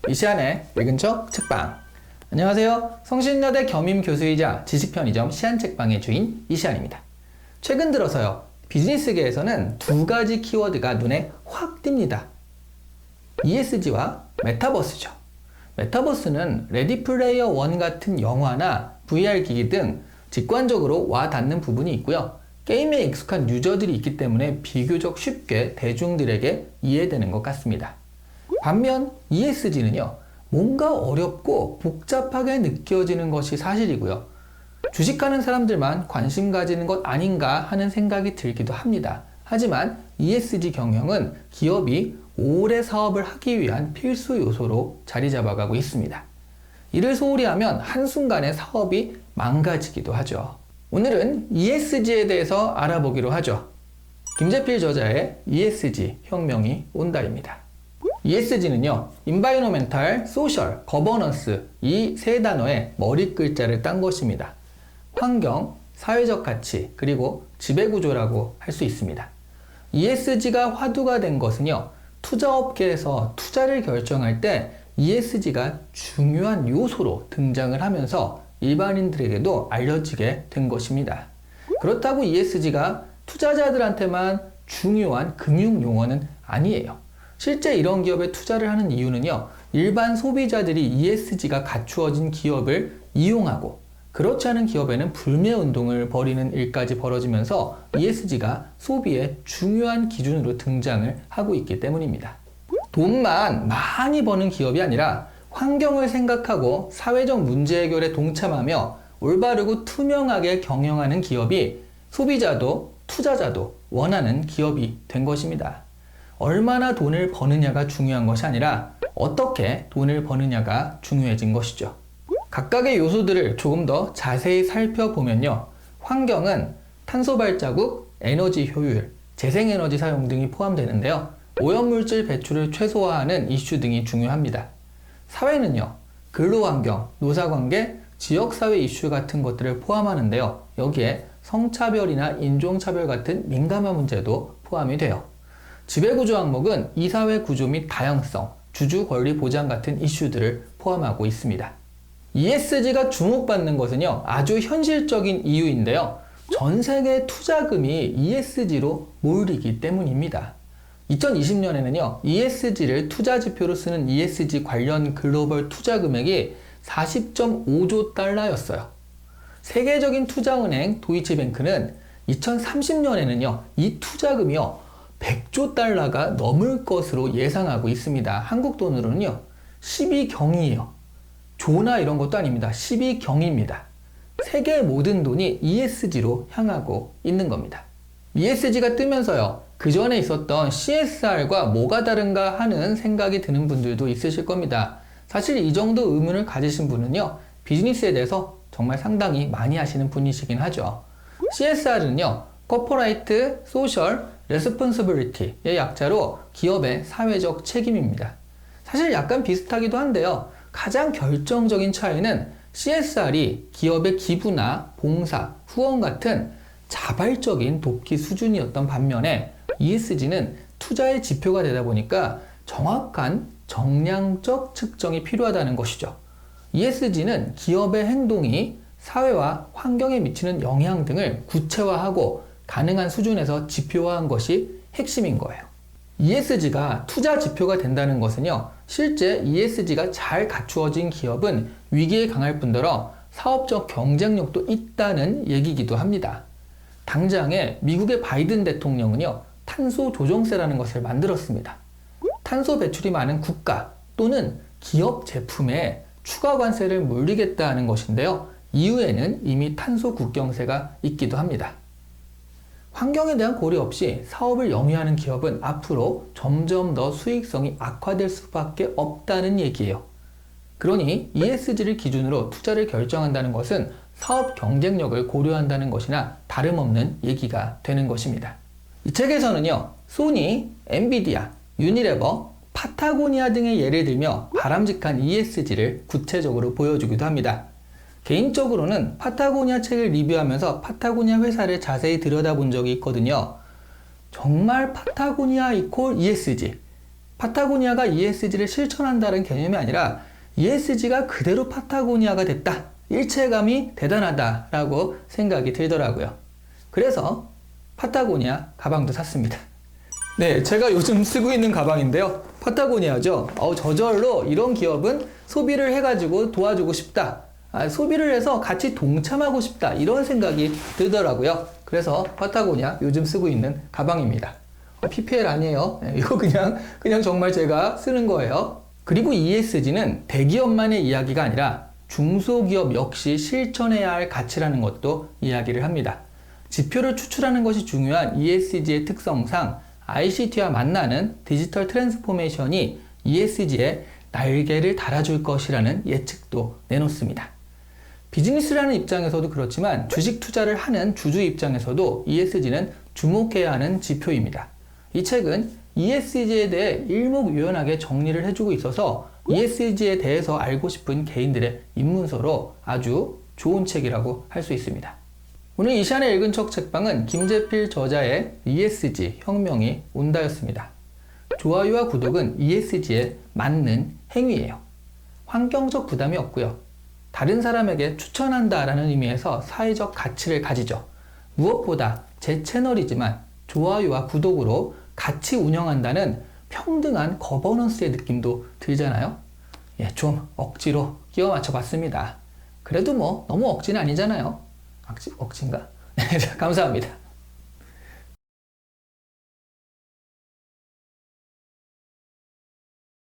이시안의 읽은 척 책방. 안녕하세요. 성신여대 겸임교수이자 지식편의점 시안책방의 주인 이시안입니다. 최근 들어서요, 비즈니스계에서는 두 가지 키워드가 눈에 확 띕니다. ESG와 메타버스죠. 메타버스는 레디 플레이어 1 같은 영화나 VR 기기 등 직관적으로 와 닿는 부분이 있고요. 게임에 익숙한 유저들이 있기 때문에 비교적 쉽게 대중들에게 이해되는 것 같습니다. 반면 ESG는요, 뭔가 어렵고 복잡하게 느껴지는 것이 사실이고요. 주식하는 사람들만 관심 가지는 것 아닌가 하는 생각이 들기도 합니다. 하지만 ESG 경영은 기업이 오래 사업을 하기 위한 필수 요소로 자리 잡아가고 있습니다. 이를 소홀히 하면 한순간에 사업이 망가지기도 하죠. 오늘은 ESG에 대해서 알아보기로 하죠. 김재필 저자의 ESG 혁명이 온다입니다. ESG는요, Environmental, Social, Governance 이 세 단어의 머리 글자를 딴 것입니다. 환경, 사회적 가치, 그리고 지배구조라고 할 수 있습니다. ESG가 화두가 된 것은요, 투자업계에서 투자를 결정할 때 ESG가 중요한 요소로 등장을 하면서 일반인들에게도 알려지게 된 것입니다. 그렇다고 ESG가 투자자들한테만 중요한 금융 용어는 아니에요. 실제 이런 기업에 투자를 하는 이유는요, 일반 소비자들이 ESG가 갖추어진 기업을 이용하고 그렇지 않은 기업에는 불매 운동을 벌이는 일까지 벌어지면서 ESG가 소비의 중요한 기준으로 등장을 하고 있기 때문입니다. 돈만 많이 버는 기업이 아니라 환경을 생각하고 사회적 문제 해결에 동참하며 올바르고 투명하게 경영하는 기업이 소비자도 투자자도 원하는 기업이 된 것입니다. 얼마나 돈을 버느냐가 중요한 것이 아니라 어떻게 돈을 버느냐가 중요해진 것이죠. 각각의 요소들을 조금 더 자세히 살펴보면요, 환경은 탄소 발자국, 에너지 효율, 재생에너지 사용 등이 포함되는데요, 오염물질 배출을 최소화하는 이슈 등이 중요합니다. 사회는요, 근로환경, 노사관계, 지역사회 이슈 같은 것들을 포함하는데요, 여기에 성차별이나 인종차별 같은 민감한 문제도 포함이 돼요. 지배구조 항목은 이사회 구조 및 다양성, 주주권리 보장 같은 이슈들을 포함하고 있습니다. ESG가 주목받는 것은요, 아주 현실적인 이유인데요, 전 세계 투자금이 ESG로 몰리기 때문입니다. 2020년에는요, ESG를 투자 지표로 쓰는 ESG 관련 글로벌 투자 금액이 40.5조 달러였어요. 세계적인 투자은행 도이치뱅크는 2030년에는요, 이 투자금이요, 100조 달러가 넘을 것으로 예상하고 있습니다. 한국 돈으로는요, 12경이에요. 조나 이런 것도 아닙니다. 12경입니다. 세계 모든 돈이 ESG로 향하고 있는 겁니다. ESG가 뜨면서요, 그 전에 있었던 CSR과 뭐가 다른가 하는 생각이 드는 분들도 있으실 겁니다. 사실 이 정도 의문을 가지신 분은요, 비즈니스에 대해서 정말 상당히 많이 하시는 분이시긴 하죠. CSR은요, Corporate Social Responsibility의 약자로 기업의 사회적 책임입니다. 사실 약간 비슷하기도 한데요, 가장 결정적인 차이는 CSR이 기업의 기부나 봉사, 후원 같은 자발적인 돕기 수준이었던 반면에 ESG는 투자의 지표가 되다 보니까 정확한 정량적 측정이 필요하다는 것이죠. ESG는 기업의 행동이 사회와 환경에 미치는 영향 등을 구체화하고 가능한 수준에서 지표화한 것이 핵심인 거예요. ESG가 투자 지표가 된다는 것은요, 실제 ESG가 잘 갖추어진 기업은 위기에 강할 뿐더러 사업적 경쟁력도 있다는 얘기이기도 합니다. 당장에 미국의 바이든 대통령은요, 탄소 조정세라는 것을 만들었습니다. 탄소 배출이 많은 국가 또는 기업 제품에 추가 관세를 물리겠다는 것인데요, 이후에는 이미 탄소 국경세가 있기도 합니다. 환경에 대한 고려 없이 사업을 영위하는 기업은 앞으로 점점 더 수익성이 악화될 수밖에 없다는 얘기예요. 그러니 ESG를 기준으로 투자를 결정한다는 것은 사업 경쟁력을 고려한다는 것이나 다름없는 얘기가 되는 것입니다. 이 책에서는요, 소니, 엔비디아, 유니레버, 파타고니아 등의 예를 들며 바람직한 ESG를 구체적으로 보여주기도 합니다. 개인적으로는 파타고니아 책을 리뷰하면서 파타고니아 회사를 자세히 들여다본 적이 있거든요. 정말 파타고니아 이퀄 ESG, 파타고니아가 ESG를 실천한다는 개념이 아니라 ESG가 그대로 파타고니아가 됐다. 일체감이 대단하다라고 생각이 들더라고요. 그래서 파타고니아 가방도 샀습니다. 네, 제가 요즘 쓰고 있는 가방인데요. 파타고니아죠. 저절로 이런 기업은 소비를 해가지고 도와주고 싶다. 소비를 해서 같이 동참하고 싶다. 이런 생각이 들더라고요. 그래서 파타고니아 요즘 쓰고 있는 가방입니다. PPL 아니에요. 이거 그냥 정말 제가 쓰는 거예요. 그리고 ESG는 대기업만의 이야기가 아니라 중소기업 역시 실천해야 할 가치라는 것도 이야기를 합니다. 지표를 추출하는 것이 중요한 ESG의 특성상 ICT와 만나는 디지털 트랜스포메이션이 ESG에 날개를 달아줄 것이라는 예측도 내놓습니다. 비즈니스라는 입장에서도 그렇지만 주식 투자를 하는 주주 입장에서도 ESG는 주목해야 하는 지표입니다. 이 책은 ESG에 대해 일목요연하게 정리를 해주고 있어서 ESG에 대해서 알고 싶은 개인들의 입문서로 아주 좋은 책이라고 할 수 있습니다. 오늘 이 시간에 읽은 척 책방은 김재필 저자의 ESG 혁명이 온다였습니다. 좋아요와 구독은 ESG에 맞는 행위예요. 환경적 부담이 없고요. 다른 사람에게 추천한다라는 의미에서 사회적 가치를 가지죠. 무엇보다 제 채널이지만 좋아요와 구독으로 같이 운영한다는 평등한 거버넌스의 느낌도 들잖아요. 좀 억지로 끼워 맞춰 봤습니다. 그래도 너무 억지는 아니잖아요. 억지인가? 감사합니다.